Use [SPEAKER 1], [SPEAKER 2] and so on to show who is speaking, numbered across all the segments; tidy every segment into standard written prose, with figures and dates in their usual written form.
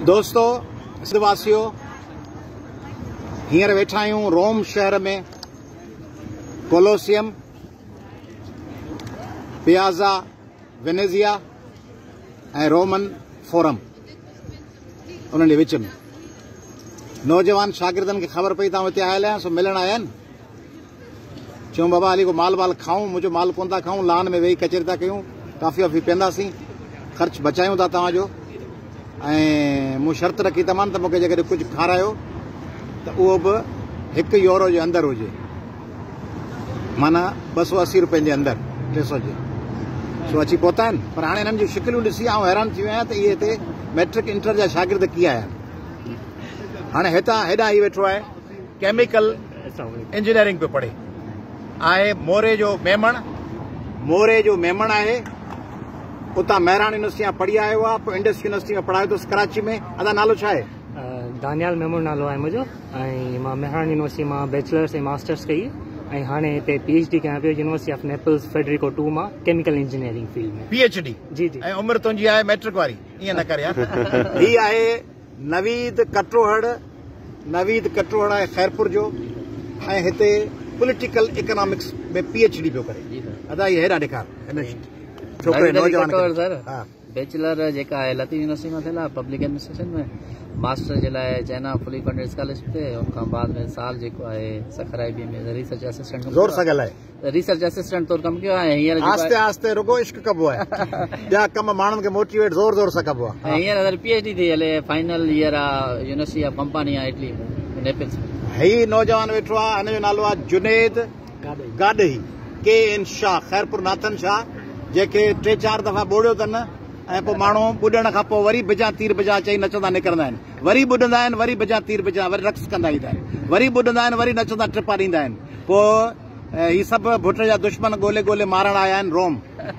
[SPEAKER 1] दोस्तों सिद्धवासियों हींअर वेठा आहियूं रोम शहर में कोलोसियम पियाज़ा वेनेज़िया ऐं रोमन फोरम उन्हनि जे विच में नौजवान शागिर्दनि खे ख़बर पई त हिते आयल आहियां सो मिलण आया आहिनि। चयूं बाबा हली को माल वाल खाऊं, मुंहिंजो माल कोन था खाऊं, लान में वेही कचेरी था कयूं, कॉफ़ी वॉफ़ी पीअंदासीं, ख़र्च बचायूं था तव्हांजो। ऐं मूं शर्त रखी तमामु त मूंखे जेकॾहिं कुझु खारायो त उहो बि €1 जे अंदरि हुजे, माना 280 रुपयनि जे अंदरि 300 जे। सो अची पहुता आहिनि, पर हाणे हिननि जूं शिकिलियूं ॾिसी आउं हैरान थी वियो आहियां त इहे हिते मैट्रिक इंटर जा शागिर्द कीअं आया आहिनि। हाणे हितां हेॾां ही वेठो आहे केमिकल इंजीनियरिंग पियो पढ़े, आहे मोरे जो मेमण आहे, उतां मेहरान यूनिवर्सिटी मां पढ़ी आयो आहे, पोइ इंडस यूनिवर्सिटी में पढ़ायो अथसि कराची में। अदा नालो छा आहे?
[SPEAKER 2] दानियाल मेमून नालो आहे मुंहिंजो, ऐं मां मेहरान यूनिवर्सिटी मां बैचलर्स ऐं मास्टर्स कई, ऐं हाणे हिते PhD कयां पियो यूनिवर्सिटी ऑफ नेपल्स फेडरिको 2 मां केमिकल इंजीनियरिंग फील्ड में।
[SPEAKER 1] PhD
[SPEAKER 2] जी जी।
[SPEAKER 1] ऐं उमिरि तुंहिंजी आहे मैट्रिक वारी, ईअं न कर यार। ही आहे नवीद कटरोहड़ आहे खैरपुर जो, ऐं हिते पॉलिटिकल इकोनॉमिक्स में PhD पियो करे। अदा ये हेॾा ॾेखार हिन छोकिरे नौजवान खे।
[SPEAKER 3] बैचलर जेका आहे लती यूनिवर्सिटी में थियल आहे पब्लिक एडमिनिस्ट्रेशन में, मास्टर जे लाइ चैना फुली फंडेड स्कॉलरशिप ते, उनखां बाद में साल जेको आहे सखर IB में रिसर्च असिस्टेंट
[SPEAKER 1] ज़ोर सां ॻाल्हाए,
[SPEAKER 3] रिसर्च असिस्टेंट तौर कमु कयो आहे। हींअर
[SPEAKER 1] आस्ते आस्ते रुगो इश्क कबो आहे, ॿिया कम माण्हुनि खे मोटिवेट ज़ोर ज़ोर सां कबो आहे।
[SPEAKER 3] ऐं हींअर PhD थी हले, फाइनल ईयर आहे यूनिवर्सिटी ऑफ पंपानिया इटली में नेपल्स में।
[SPEAKER 1] ही नौजवान वेठो आहे, हिन जो नालो आहे जुनेद गाडही KN शाह, खैरपुर नाथन शाह, जेके 3-4 दफ़ा ॿोड़ियो अथनि, ऐं पोइ माण्हू ॿुॾण खां पोइ वरी बिजा तीर बिजा चई नचंदा निकिरंदा आहिनि, वरी ॿुॾंदा आहिनि, वरी बिजा तीर बिजा, वरी रक्स कंदा ईंदा आहिनि, वरी ॿुॾंदा आहिनि, वरी नचंदा टिपा ॾींदा आहिनि। पोइ ही सभु भुट जा दुश्मन ॻोल्हे मारण आया आहिनि रोम।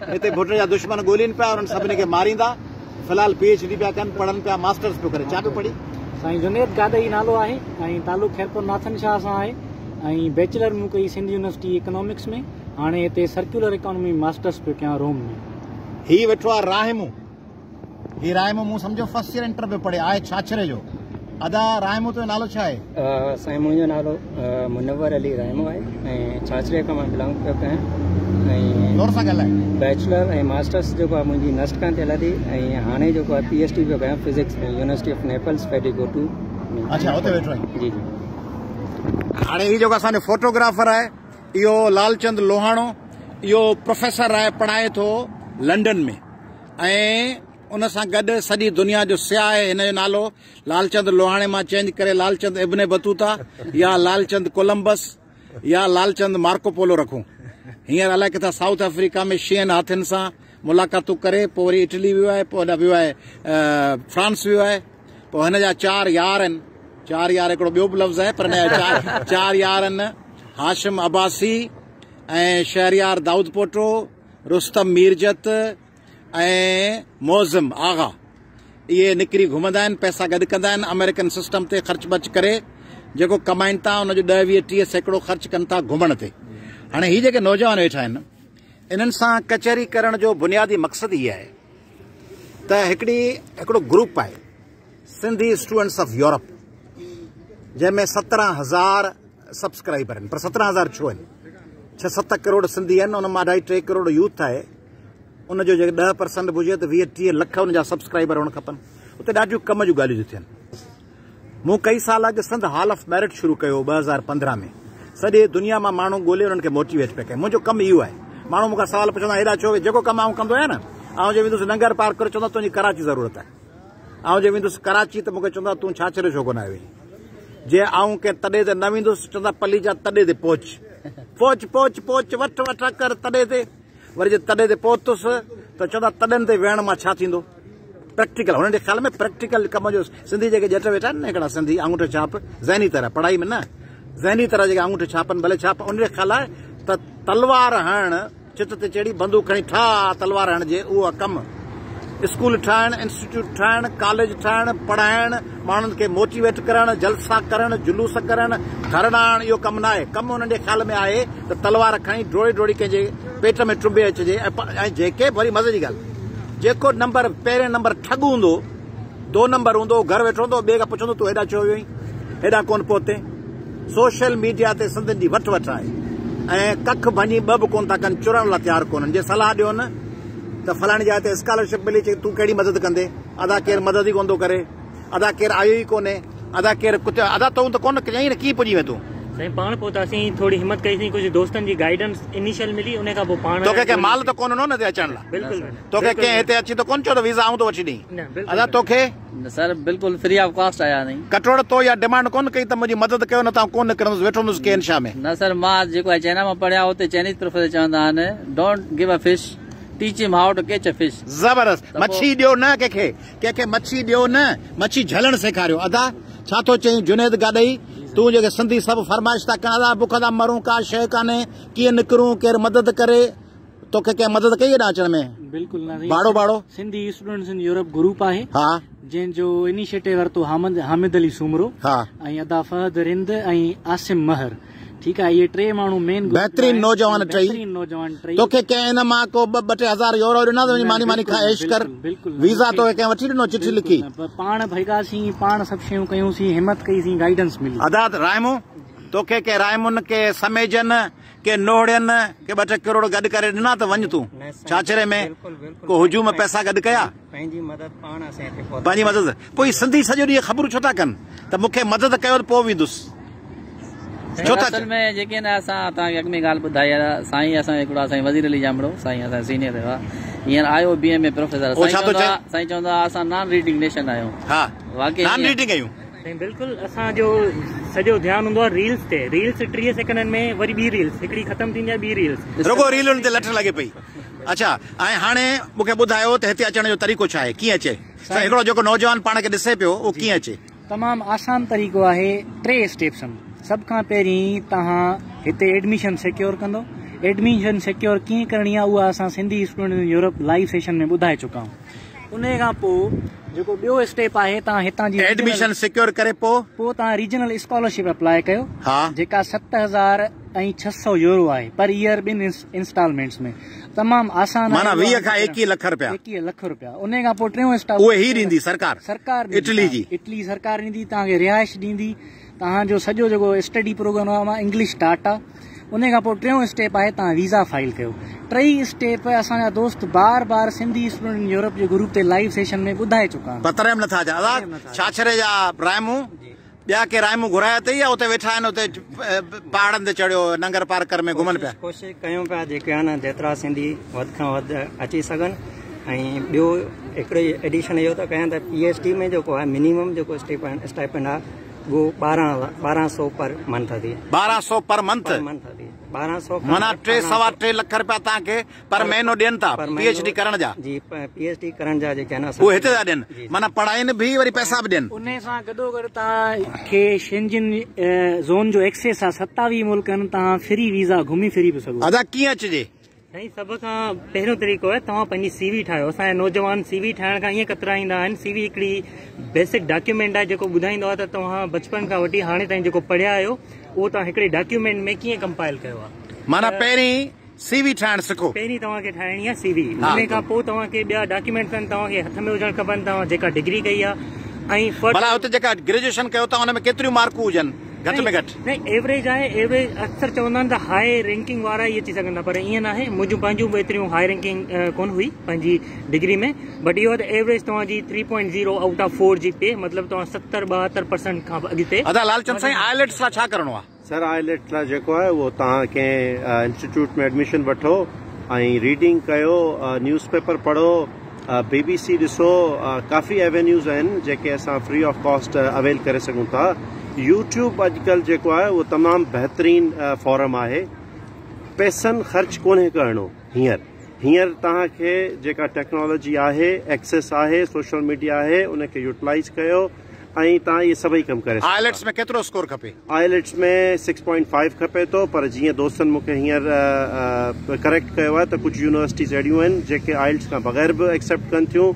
[SPEAKER 1] हिते भुट जा दुश्मन ॻोल्हीनि पिया और उन सभिनी खे मारींदा। फ़िलहाल PhD पिया कनि, पढ़नि पिया, मास्टर्स पियो करे। छा पियो पढ़ी?
[SPEAKER 2] साईं जुनेद गाडही नालो आहे, ऐं तालुक खैरपुर नाथन शाह सां आहे, ऐं बैचलर मूं कई सिंध यूनिवर्सिटी इकोनॉमिक्स में, हाणे हिते सर्कुलर इकोनॉमी मास्टर्स पियो कयां रोम में।
[SPEAKER 1] ही वेठो आहे राहिमू, ही राहिमू मूं सम्झो फर्स्ट ईयर इंटर पियो पढ़े, आहे छाछरे जो। अदा राहिमू तुंहिंजो नालो छा आहे?
[SPEAKER 2] साईं मुंहिंजो नालो मुनव्वर अली राहिमू आहे, ऐं छाछरे खां मां बिलोंग पियो कयां, ऐं
[SPEAKER 1] ज़ोर सां ॻाल्हाए।
[SPEAKER 2] बैचलर ऐं मास्टर्स जेको आहे मुंहिंजी नस्ट खां थियल थी, ऐं हाणे जेको आहे PhD पियो कयां फिजिक्स में यूनिवर्सिटी ऑफ नेपल्स फेडरिको 2।
[SPEAKER 1] अच्छा, हुते वेठो आहे।
[SPEAKER 2] जी जी।
[SPEAKER 1] हाणे ही जेको असांजो फोटोग्राफर आहे, इहो लालचंद लोहाणो, इहो प्रोफेसर आहे, पढ़ाए थो लंडन में, ऐं उन सां गॾु सॼी दुनिया जो सियाह आहे। हिन जो नालो लालचंद लोहाणे मां चेंज करे लालचंद इब्ने बतूता या लालचंद कोलंबस या लालचंद मार्को पोलो रखूं। हींअर अलाए किथां साउथ अफ्रीका में 6 हाथियुनि सां मुलाक़ातूं करे, पोइ वरी इटली वियो आहे, पोइ वियो आहे फ्रांस वियो आहे, पोइ हिन जा 4 यार आहिनि। 4 यार हिकिड़ो ॿियो बि लफ़्ज़ आहे, पर हिन जा 4 यार आहिनि, हाशिम अब्बासी ऐं शहरयार दाऊद पोटो, रुस्तम मीरजत ऐं मोज़म आगा। इहे निकिरी घुमंदा आहिनि, पैसा गॾु कंदा आहिनि, अमेरिकन सिस्टम ते ख़र्च बर्च करे जेको कमाइनि था उनजो 10-20-30 सैकड़ो ख़र्च कनि था घुमण ते। हाणे ही जेके नौजवान वेठा आहिनि, इन्हनि सां कचहरी करण जो बुनियादी मक़सदु इहो आहे त हिकिड़ो ग्रुप आहे सिंधी स्टूडेंट्स ऑफ यूरोप, जंहिंमें 17,000 सब्सक्राइबर आहिनि। पर 17,000 छो आहिनि? 6-7 करोड़ सिंधी आहिनि, उन मां 2.5-3 करोड़ यूथ आहे। उनजो जेके 10% बि हुजे त 20-30 लख उनजा सब्सक्राइबर हुअणु खपनि। उते ॾाढियूं कम जूं ॻाल्हियूं थियनि। मूं कई साल अॻु सिंध हॉल ऑफ मेरिट शुरू कयो 2015 में। सॼे दुनिया मां माण्हू ॻोल्हे उन्हनि खे मोटिवेट पिया कनि। मुंहिंजो कमु इहो आहे। माण्हू मूंखां सवाल पुछंदा, हेॾा छो? जेको कमु आउं कंदो आहियां न, आउं जे वेंदुसि नंगर पार करे चवंदा तुंहिंजी कराची ज़रूरत आहे। आउं जे वेंदुसि कराची त मूंखे चवंदा तूं छाछरे छो कोन आयो? जे आउं कंहिं तॾे ते न वेंदुसि चवंदा पली जा तॾे ते पहुच वठ कर तॾे ते। वरी जे तॾे ते पहुतुसि त चवंदा तॾनि ते वेहण मां छा थींदो? प्रैक्टिकल, हुननि जे ख़्याल में प्रैक्टिकल कम जो। सिंधी जेके ॼट वेठा आहिनि न, हिकिड़ा सिंधी आंगूठे छाप ज़हनी तरह, पढ़ाई में न ज़हनी तरह जेके आंगूठे छापनि, भले छाप, उनजे ख़्याल आहे त तलवार हणणु, चित ते चढ़ी बंदूक खणी ठा तलवार हणिजे, उहो कमु। स्कूल ठाहिण, इंस्टीट्यूट ठाहिण, कॉलेज ठाहिण, पढ़ाइण, माण्हुनि खे मोटिवेट करणु, जलसा करणु, जुलूस करणु, धरणा आणणु, इहो कमु न आहे। कमु हुननि जे ख़्याल में आहे त तलवार खणी डोड़ी कंहिंजे पेट में टुंबे अचिजे। ऐं जेके वरी मज़े जी ॻाल्हि, जेको नंबर पहिरें नंबर ठॻ हूंदो 2 नंबर हूंदो, घर वेठो हूंदो, ॿिए खां पुछंदो तूं हेॾा छो वियो आहीं, हेॾा कोन पहुते। सोशल मीडिया ते सिंधियुनि जी वठ वठ आहे ऐं कख भञी ॿ बि कोन था कनि, चुरण लाइ तयारु कोन्हनि। जे सलाह ॾियो न त फलाणी जाइ ते स्कॉलरशिप मिली, चई तूं कहिड़ी मदद कंदे, अदा केरु मदद ई कोन थो करे, अदा केरु आयो ई कोन्हे, अदा केरु कुझु अदा तूं त कोन कयईं न, कीअं पुॼी वए तूं?
[SPEAKER 2] साईं पाण पहुतासीं, थोड़ी हिम्मत कईसीं, कुछ दोस्तनि जी गाइडेंस इनिशियल मिली, उन खां पोइ पाण
[SPEAKER 1] तोखे कंहिं माल त कोन हो न हिते अचण लाइ?
[SPEAKER 2] बिल्कुल
[SPEAKER 1] तोखे कंहिं हिते अची त कोन चयो त वीज़ा आऊं तो वठी ॾेई? अदा तोखे
[SPEAKER 3] सर बिल्कुल फ्री ऑफ कॉस्ट आया नहीं।
[SPEAKER 1] कटोड़ तो या डिमांड कोन कई त मुंहिंजी मदद कयो न, तव्हां कोन करंदुसि, वेठो हूंदुसि के इंशा में?
[SPEAKER 3] न सर, मां जेको आहे चाइना में पढ़िया, हुते चाइनीज प्रोफेसर चवंदा आहिनि don't give a fish, teach हिम हाउ टू कैच अ फिश।
[SPEAKER 1] जबरदस्त। मच्छी ॾियो न कंहिंखे मच्छी ॾियो न, मच्छी झलण सेखारियो। अदा छा थो चई जुनेद गाॾई, तूं जेके सिंधी सभु फरमाइश था कनि, अदा बुख था मरूं, का शइ कान्हे, कीअं निकिरूं, केरु मदद करे, तोखे कंहिं मदद कई हेॾा अचण में?
[SPEAKER 4] बिल्कुल न।
[SPEAKER 1] बाड़ो
[SPEAKER 4] Sindhi students in Europe group आहे,
[SPEAKER 1] हा,
[SPEAKER 4] जंहिंजो इनिशिएटिव वरितो हामिद अली सूमरो,
[SPEAKER 1] हा,
[SPEAKER 4] ऐं अदा फहद रिंद ऐं आसिम महर। ठीकु आहे, इहे 3 माण्हू मेन
[SPEAKER 1] बेहतरीन नौजवान टई। तोखे कंहिं हिन मां को 2-2 हज़ार यूरो ॾिना त मानी मानी खा ऐश कर, वीज़ा तोखे कंहिं वठी ॾिनो, चिठी लिखी?
[SPEAKER 4] पाण भईगासीं, पाण सभु शयूं कयूंसीं, हिम्मत कईसीं, गाइडेंस मिली।
[SPEAKER 1] अदा रायमो तोखे के रायमुन के समेजन के नोड़ियन के 2-3 करोड़ गॾु करे ॾिना त वञ तूं छाछरे में को हुजूम पैसा गॾु कया?
[SPEAKER 5] पंहिंजी मदद पाण असां
[SPEAKER 1] पंहिंजी मदद। पोइ सिंधी सॼो ॾींहुं ख़बरूं छो था कनि त मूंखे मदद कयो त पोइ वेंदुसि? छो था
[SPEAKER 3] असल में जेके न असां तव्हांखे अॻु में ॻाल्हि ॿुधाई आहे, साईं असां हिकिड़ो साईं वज़ीर अली जामड़ो, साईं असां सीनियर हुआ, हींअर आयो BA में प्रोफेसर। साईं चवंदो आहे असां नॉन रीडिंग नेशन आहियूं।
[SPEAKER 1] हा,
[SPEAKER 3] वाकई
[SPEAKER 1] नॉन रीडिंग आहियूं।
[SPEAKER 2] बिल्कुल, असांजो सॼो ध्यानु हूंदो आहे रील्स ते। रील्स 30 सेकंडनि में वरी ॿी रील्स, हिकिड़ी ख़तम थींदी आहे, ॿी रील्स,
[SPEAKER 1] रुगो रीलुनि ते लठ लॻे पई। अच्छा, ऐं हाणे मूंखे ॿुधायो त हिते अचण जो तरीक़ो छा आहे, कीअं अचे? हिकिड़ो जेको नौजवान पाण खे ॾिसे पियो उहो कीअं अचे?
[SPEAKER 4] तमामु आसान तरीक़ो आहे, 3 स्टेप्स आहिनि। सभ खां पहिरीं तव्हां हिते एडमिशन सिक्योर कंदो। एडमिशन सिक्योर कीअं करणी आहे उहा असां Sindhi student Europe live session में ॿुधाए चुका आहियूं। उन खां पोइ जेको ॿियो स्टेप आहे, तव्हां हितां जी
[SPEAKER 1] एडमिशन सिक्योर करे पोइ
[SPEAKER 4] तव्हां रीजनल स्कॉलरशिप अप्लाई कयो,
[SPEAKER 1] हा,
[SPEAKER 4] जेका 7,600 यूरो आहे पर ईयर 2 इंस्टॉलमेंट्स में। तमामु आसान,
[SPEAKER 1] माना 20 खां 21 लख रुपया।
[SPEAKER 4] 21 लख रुपया। उन खां पोइ 3 स्टेप
[SPEAKER 1] उहे ही ॾींदी सरकार इटली जी।
[SPEAKER 4] इटली सरकार ॾींदी, तव्हांखे रिहाइश ॾींदी, तव्हांजो सॼो जेको स्टडी प्रोग्राम आहे इंग्लिश स्टार्ट आहे। उन खां पोइ 3 स्टेप आहे, तव्हां वीज़ा फाइल कयो। 3 स्टेप असांजा दोस्त बार सिंधी स्टूडेंट यूरोप जे ग्रुप ते लाइव सेशन में ॿुधाए चुका आहिनि।
[SPEAKER 1] पतरे में नथा अचा छाछरे जा रायमूं, ॿिया के रायमूं घुराया अथई या उते वेठा आहिनि, उते पहाड़नि ते चढ़ियो नंगर पार्कर में घुमनि पिया?
[SPEAKER 5] कोशिशि कयूं पिया जेके आहे न जेतिरा सिंधी वधि खां वधि अची सघनि। ऐं ॿियो हिकिड़ो एडिशन इहो था कयां त PhD में जेको आहे मिनिमम जेको स्टाइपेंड आहे वो 1200 पर मंथ थी।
[SPEAKER 1] 1200 पर मंथ?
[SPEAKER 5] 1200
[SPEAKER 1] माना 3.25 लख रुपया तव्हांखे पर महीनो ॾियनि था PhD करण जा?
[SPEAKER 5] जी, PhD करण जा जेके आहिनि
[SPEAKER 1] उहे हिते था ॾियनि, माना पढ़ाइनि बि वरी पैसा बि ॾियनि।
[SPEAKER 4] उन सां गॾोगॾु तव्हांखे शेंजन ज़ोन जो एक्सेस आहे, 27 मुल्कनि तव्हां फ्री वीज़ा घुमी फिरी पियो सघो।
[SPEAKER 1] अदा कीअं अचिजे?
[SPEAKER 2] साईं सभ खां पहिरियों तरीक़ो आहे तव्हां पंहिंजी CV ठाहियो। असांजा नौजवान CV ठाहिण खां ईअं कतराईंदा आहिनि। CV हिकिड़ी बेसिक डॉक्यूमेंट आहे जेको ॿुधाईंदो आहे त तव्हां बचपन खां वठी हाणे ताईं जेको पढ़िया आहियो उहो तव्हां हिकिड़े डॉक्यूमेंट में कीअं कंपाइल कयो आहे।
[SPEAKER 1] माना पहिरीं CV ठाहिण सिखो।
[SPEAKER 2] पहिरीं तव्हांखे ठाहिणी आहे CV। उन खां पोइ तव्हांखे ॿिया डॉक्यूमेंट्स आहिनि तव्हांखे हथ में हुजणु खपनि, तव्हां जेका डिग्री कई आहे। ऐं
[SPEAKER 1] भला हुते जेका ग्रेजुएशन कयो था हुन में केतिरियूं मार्कूं हुजनि घटि में घटि?
[SPEAKER 2] नहीं, एवरेज आहे। एवरेज अक्सर चवंदा आहिनि त हाई रैंकिंग वारा ई अची सघंदा, पर ईअं न आहे। मुंहिंजूं पंहिंजूं बि एतिरियूं हाई रैंकिंग कोन हुई पंहिंजी डिग्री में, बट इहो त एवरेज तव्हांजी 3.0 आउट ऑफ 4 जी पे, मतिलबु तव्हां 70-72% खां अॻिते।
[SPEAKER 1] अदा लालचंद साईं, IELTS लाइ छा करिणो आहे?
[SPEAKER 6] सर IELTS लाइ जेको आहे उहो तव्हां कंहिं इंस्टीट्यूट में एडमिशन वठो ऐं रीडिंग कयो, न्यूज़पेपर पढ़ो, BBC ॾिसो, काफ़ी एवेन्यूज़ आहिनि जेके असां फ्री ऑफ कॉस्ट अवेल करे सघूं था। YouTube अॼुकल्ह जेको आहे उहो तमामु बहितरीन फॉरम आहे। पैसनि ख़र्च कोन्हे करिणो। हींअर तव्हांखे जेका टेक्नोलॉजी आहे, एक्सेस आहे, सोशल मीडिया आहे, उनखे यूटिलाइज़ कयो ऐं तव्हां इहे सभई कमु करे सघो।
[SPEAKER 1] IELTS में केतिरो स्कोर खपे?
[SPEAKER 6] IELTS में 6.5 खपे थो, पर जीअं दोस्तनि मूंखे हींअर करेक्ट कयो आहे त कुझु यूनिवर्सिटीज़ अहिड़ियूं आहिनि जेके IELTS खां बग़ैर बि एक्सेप्ट कनि थियूं।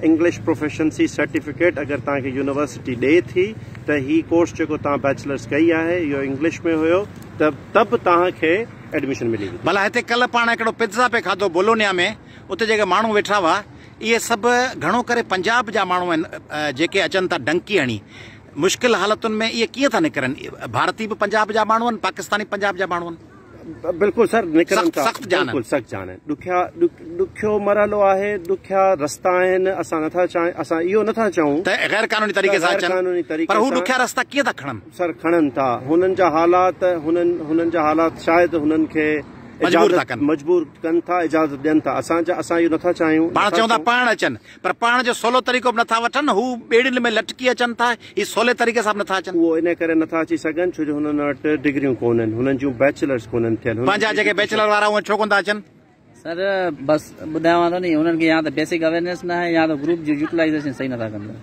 [SPEAKER 6] इंग्लिश प्रोफेशंसी सर्टिफिकेट अगरि तव्हांखे यूनिवर्सिटी ॾिए थी त ही कोर्स जेको तव्हां बैचलर्स कई आहे इहो इंग्लिश में हुयो त तब तव्हांखे एडमिशन मिली वेंदी।
[SPEAKER 1] भला हिते कल्ह पाण हिकिड़ो पिज़्ज़ा पे खाधो बोलोनिया में, उते जेके माण्हू वेठा हुआ इहे सभु घणो करे पंजाब जा माण्हू आहिनि जेके अचनि था डंकी हणी मुश्किल हालतुनि में इहे कीअं था निकिरनि? भारतीय बि पंजाब जा माण्हू आहिनि, पाकिस्तानी पंजाब जा माण्हू आहिनि।
[SPEAKER 6] बिल्कुल सर निकिरनि था,
[SPEAKER 1] सख़्त जान
[SPEAKER 6] बिल्कुल सख़्त जान आहिनि। ॾुखियो मरहलो आहे, ॾुखिया रस्ता आहिनि। असां इहो नथा चऊं
[SPEAKER 1] त गैर कानूनी तरीक़े सां अचनि, पर हू ॾुखिया रस्ता कीअं था खणनि?
[SPEAKER 6] सर खणनि था, हुननि जा हालात शायदि हुननि खे मजबूर कनि था, इजाज़त ॾियनि था। असां इहो नथा चाहियूं।
[SPEAKER 1] पाण चऊं था पाण अचनि, पर पाण जो सवलो तरीक़ो बि नथा वठनि, हू ॿेड़ियुनि में लटकी अचनि था, ही सवले तरीक़े सां बि नथा अचनि।
[SPEAKER 6] उहो इन करे नथा अची सघनि छो जो हुननि वटि डिग्रियूं कोन्हनि, हुननि जूं बैचलर्स कोन्हनि थियल।
[SPEAKER 1] पंहिंजा जेके बैचलर वारा उहे छो कोन था अचनि?
[SPEAKER 3] सर बस ॿुधायांव थो नी, हुननि खे या त बेसिक अवेयरनेस न आहे, या त ग्रुप जी यूटिलाइज़ेशन सही नथा कनि,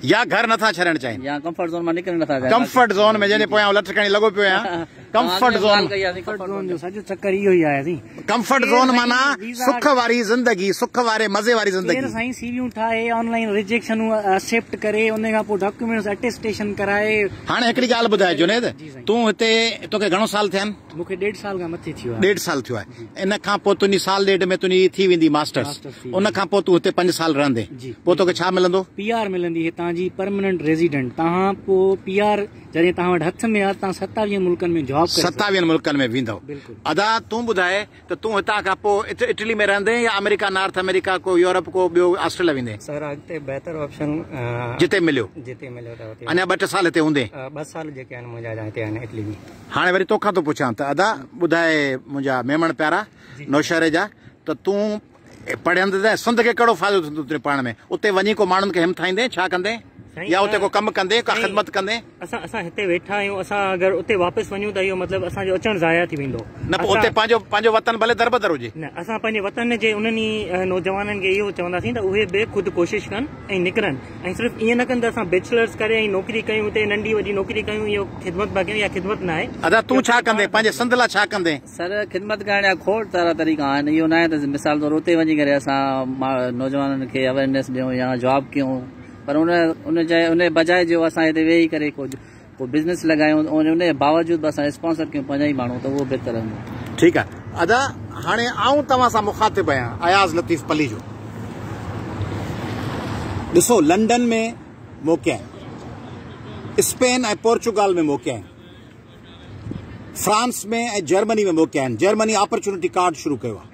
[SPEAKER 1] या घर नथा छॾणु चाहिनि,
[SPEAKER 3] या कंफर्ट ज़ोन मां निकिरनि नथा चाहिनि।
[SPEAKER 1] कंफर्ट ज़ोन में जंहिंजे पोयां लट खणी लॻो पियो आहियां, कंफर्ट ज़ोन
[SPEAKER 4] जो सॼो चक्कर इहो ई आहे।
[SPEAKER 1] कंफर्ट ज़ोन माना सुख वारी ज़िंदगी, सुख वारे मज़े वारी ज़िंदगी।
[SPEAKER 4] साईं सीवियूं ठाहे, ऑनलाइन रिजेक्शन एक्सेप्ट करे, उन खां पोइ डॉक्यूमेंट्स अटेस्टेशन कराए।
[SPEAKER 1] हाणे हिकिड़ी ॻाल्हि ॿुधाए जुनेद, तूं हिते तोखे घणो साल थिया आहिनि?
[SPEAKER 4] मूंखे 1.5 साल खां मथे थियो आहे।
[SPEAKER 1] 1.5 साल थियो आहे। इन खां पोइ तुंहिंजी साल ॾेढ में तुंहिंजी थी वेंदी मास्टर्स, उन खां पोइ तूं हिते 5 साल रहंदे, पोइ तोखे छा मिलंदो?
[SPEAKER 4] PR मिलंदी हितां जी परमानेंट रेजिडेंट। तव्हां पोइ PR जॾहिं तव्हां वटि हथ में आहे, तव्हां 27 मुल्कनि में जॉब करे
[SPEAKER 1] 27 मुल्कनि में वेंदव। अदा तूं ॿुधाए त तूं हितां खां पोइ इटली में रहंदे या अमेरिका, नॉर्थ अमेरिका, को यूरोप, को ॿियो ऑस्ट्रेलिया वेंदे?
[SPEAKER 5] सर अॻिते बहितर ऑप्शन
[SPEAKER 1] जिते मिलियो
[SPEAKER 5] त
[SPEAKER 1] अञा 2 साल हिते हूंदे?
[SPEAKER 5] 2 साल जेके आहिनि मुंहिंजा हिते आहिनि इटली में।
[SPEAKER 1] हाणे वरी तोखां थो पुछां त अदा ॿुधाए मुंहिंजा महिमान प्यारा नौशहरे जा, त तूं पढ़ंदे सिंध खे कहिड़ो फ़ाइदो थींदो तुंहिंजे पाण में? उते वञी को माण्हुनि खे हिमथाईंदे, छा कंदे, या उते को कमु कंदे, का ख़िदमत कंदे?
[SPEAKER 2] असां हिते वेठा आहियूं, असां अगरि उते वापसि वञूं त इहो मतिलबु असांजो अचणु ज़ाया थी वेंदो।
[SPEAKER 1] न पोइ उते पंहिंजो वतन भले दरबदर हुजे।
[SPEAKER 2] न, असां पंहिंजे वतन जे उन्हनि नौजवाननि खे इहो चवंदासीं त उहे बि ख़ुदि कोशिशि कनि ऐं निकिरनि, ऐं सिर्फ़ु ईअं न कनि त असां बैचलर्स करे ऐं नौकिरी कयूं, हिते नंढी वॾी नौकिरी कयूं, इहो ख़िदमत पिया कयूं, या ख़िदमत न आहे।
[SPEAKER 1] अदा तूं छा कंदे पंहिंजे सिंध लाइ, छा कंदे?
[SPEAKER 3] सर ख़िदमत करण जा खोड़ सारा तरीक़ा आहिनि। इहो न आहे त मिसाल तौर उते वञी करे असां नौजवाननि खे अवेयरनेस ॾियूं या जॉब कयूं, पर उन बजाए जो असां हिते वेही करे को बिज़नेस लॻायूं, उन बावजूदि असां स्पॉन्सर कयूं पंहिंजा ई माण्हू, त उहो बहितर आहे।
[SPEAKER 1] ठीकु आहे अदा, हाणे आऊं तव्हां सां मुखातिब आहियां अयाज़ लतीफ़ पली जो। ॾिसो, लंडन में मौक़िया आहिनि, स्पेन ऐं पोर्चुगाल में मौक़िया आहिनि, फ्रांस में ऐं जर्मनी में मौक़िया आहिनि। जर्मनी अपॉर्चुनिटी कार्ड शुरू कयो आहे,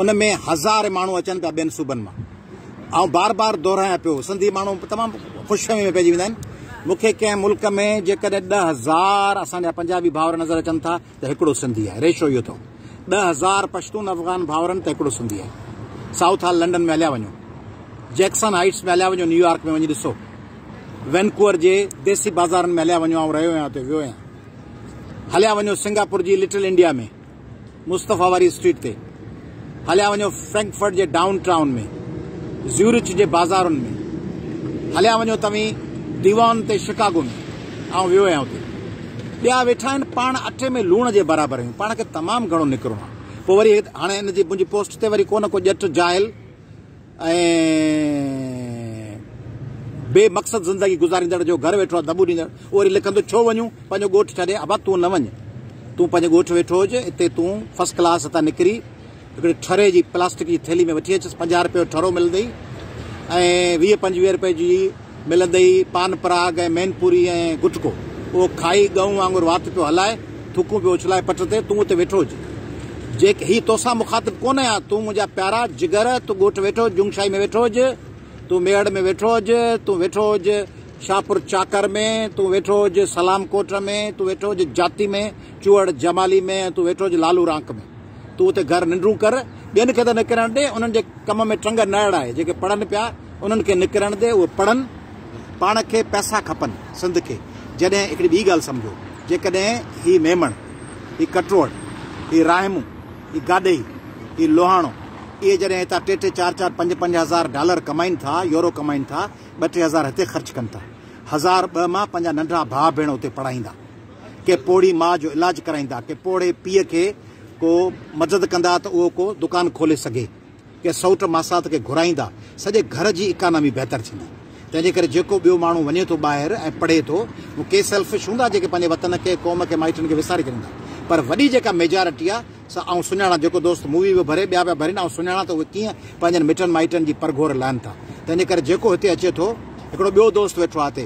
[SPEAKER 1] उन में 1000 माण्हू अचनि पिया ॿियनि सूबनि मां। ऐं बार बार दोहरायां पियो, सिंधी माण्हू तमामु ख़ुशफ़हमी में पइजी वेंदा आहिनि। मूंखे कंहिं मुल्क में जेकॾहिं 10,000 असांजा पंजाबी भाउर नज़र अचनि था त हिकिड़ो सिंधी आहे। रेशो इहो अथव, 10,000 पश्तून अफ़गान भाउरनि त हिकिड़ो सिंधी आहे। साउथ हॉल लंडन में हलिया वञो, जैक्सन हाइट्स में हलिया वञो, न्यूयॉर्क में वञी ॾिसो, वैनकूवर जे देसी बाज़ारनि में हलिया वञो, ऐं रहियो आहियां हुते, वियो आहियां। हलिया वञो सिंगापुर जी लिटिल इंडिया में, मुस्तफ़ा वारी स्ट्रीट ते। हलिया वञो फ्रैंकफर्ट जे डाउन टाउन में, ज़्यूरिच जे बाज़ारुनि में। हलिया वञो तव्हीं दीवान ते शिकागो में, ऐं वियो आहियां हुते। ॿिया वेठा आहिनि, पाण अटे में लूण जे बराबरि आहियूं, पाण खे तमामु घणो निकिरणो आहे। पोइ वरी हाणे हिन जी मुंहिंजी पोस्ट ते वरी को न को ॼट जाहिल ऐं बेमक़सद ज़िंदगी गुज़ारींदड़ जो घर वेठो आहे दॿू ॾींदड़, उहो वरी लिखंदो छो वञूं, पंहिंजो ॻोठु छॾे। अबा तूं न वञ, तूं पंहिंजो ॻोठु वेठो हुजे हिते, तूं फर्स्ट क्लास हितां निकिरी हिकिड़े ठरे जी प्लास्टिक जी थैली में वठी अचुसि, 50 रुपए जो ठरो मिलंदई, ऐं 20-25 रुपए जी मिलंदई पान पराग ऐं मैनपुरी ऐं गुटको। उहो खाई ॻऊं वांगुरु वात पियो हलाए, थुकूं पियो उछलाए पट ते, तूं उते वेठो हुजे। जेके ही तोसां मुखातिब कोन आहियां, तूं मुंहिंजा प्यारा जिगर, तूं ॻोठु वेठो हुजे, जुंगशाही में वेठो हुजे, तूं मेड़ में वेठो हुजे, तूं वेठो हुजे शाहपुर चाकर में, तूं वेठो हुजे सलामकोट में, तूं वेठो हुजे जाती में, चूहड़ जमाली में, तूं वेठो हुजे लालू रांक में। तूं उते घर निंड्रू कर, ॿियनि खे त निकिरण ॾे, उन्हनि जे कम में टंग न अड़ाए। जेके पढ़नि पिया उन्हनि खे निकिरण ॾे, उहे पढ़नि। पाण खे पैसा खपनि सिंध खे। जॾहिं हिकिड़ी ॿी ॻाल्हि सम्झो, जेकॾहिं ही मेमण, ही कटरोड़, ही राहिमूं, ही गाॾई, ही लोहाणो, इहे जॾहिं हितां 3-3, 4-4, 5-5 हज़ार डॉलर कमाइनि था, यूरो कमाइनि था, 2-3 हज़ार हिते ख़र्च कनि था, 1000-2 मां पंहिंजा नंढा भाउ भेण उते पढ़ाईंदा, के पोड़ी माउ जो इलाजु कराईंदा, के पोड़े पीउ खे को मदद कंदा त उहो को दुकान खोले सघे, के सौट मासात खे घुराईंदा, सॼे घर जी इकानमी बहितर थींदी। तंहिंजे करे जेको ॿियो माण्हू वञे थो ॿाहिरि ऐं पढ़े थो, उहे के सेल्फिश हूंदा जेके पंहिंजे वतन खे, क़ौम खे, माइटनि खे विसारे छॾींदा, पर वॾी जेका मेजॉरिटी आहे ऐं सुञाणा जेको दोस्त मूवी बि भरे ॿिया पिया भरनि ऐं सुञाणा त उहे कीअं पंहिंजनि मिटनि माइटनि जी परघोर लाहिनि था। तंहिंजे करे जेको हिते अचे थो, हिकिड़ो ॿियो दोस्त वेठो आहे हिते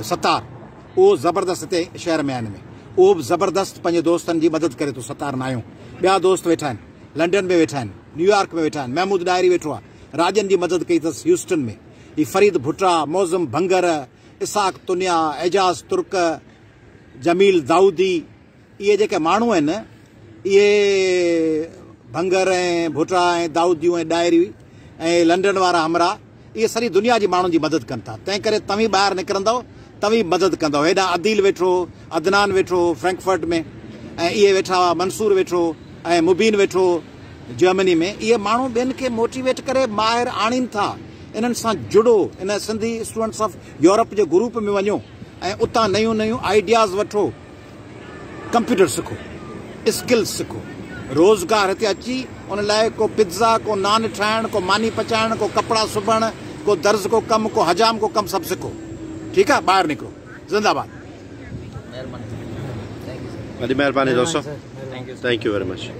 [SPEAKER 1] सतार, उहो ज़बरदस्त हिते शहर में आहिनि, उहो बि ज़बरदस्त पंहिंजे दोस्तनि जी मदद करे थो। सतार न आहियूं, ॿिया दोस्त वेठा आहिनि, लंडन में वेठा आहिनि, न्यूयॉर्क में वेठा आहिनि, महमूद डायरी वेठो आहे, राजन जी मदद कई अथसि ह्यूस्टन में। ही फरीद भुट्टा, मौज़म भंगर, इसाक तुनिया, एजाज़ तुर्क, जमील दाऊदी, इहे जेके माण्हू आहिनि, इहे भंगर ऐं भुट्टा ऐं दाऊदियूं ऐं डायरी ऐं लंडन वारा हमरा, इहे सॼी दुनिया जी माण्हुनि जी मदद कनि था। तंहिं करे तव्हीं ॿाहिरि निकिरंदव तव्हीं मदद कंदव। हेॾां अदील वेठो, अदनान वेठो फ्रैंकफर्ट में, ऐं इहे वेठा हुआ, मंसूर वेठो ऐं मुबीन वेठो जर्मनी में। इहे माण्हू ॿियनि खे मोटिवेट करे ॿाहिरि आणीनि था। इन्हनि सां जुड़ो, इन Sindhi students of Europe J group में वञो ऐं उतां नयूं नयूं आइडियाज़ वठो, कंप्यूटर सिखो, स्किल्स सिखो, रोज़गार हिते अची उन लाइ को पिज़्ज़ा, को नान ठाहिणु, को मानी पचाइणु, को कपिड़ा सिबणु, को दर्ज़ को कमु, को हजाम को कमु, सभु सिखो। ठीकु आहे, ॿाहिरि निकिरो। ज़िंदाबाद।
[SPEAKER 6] वॾी महिरबानी दोस्तों, थैंक यू वेरी मच।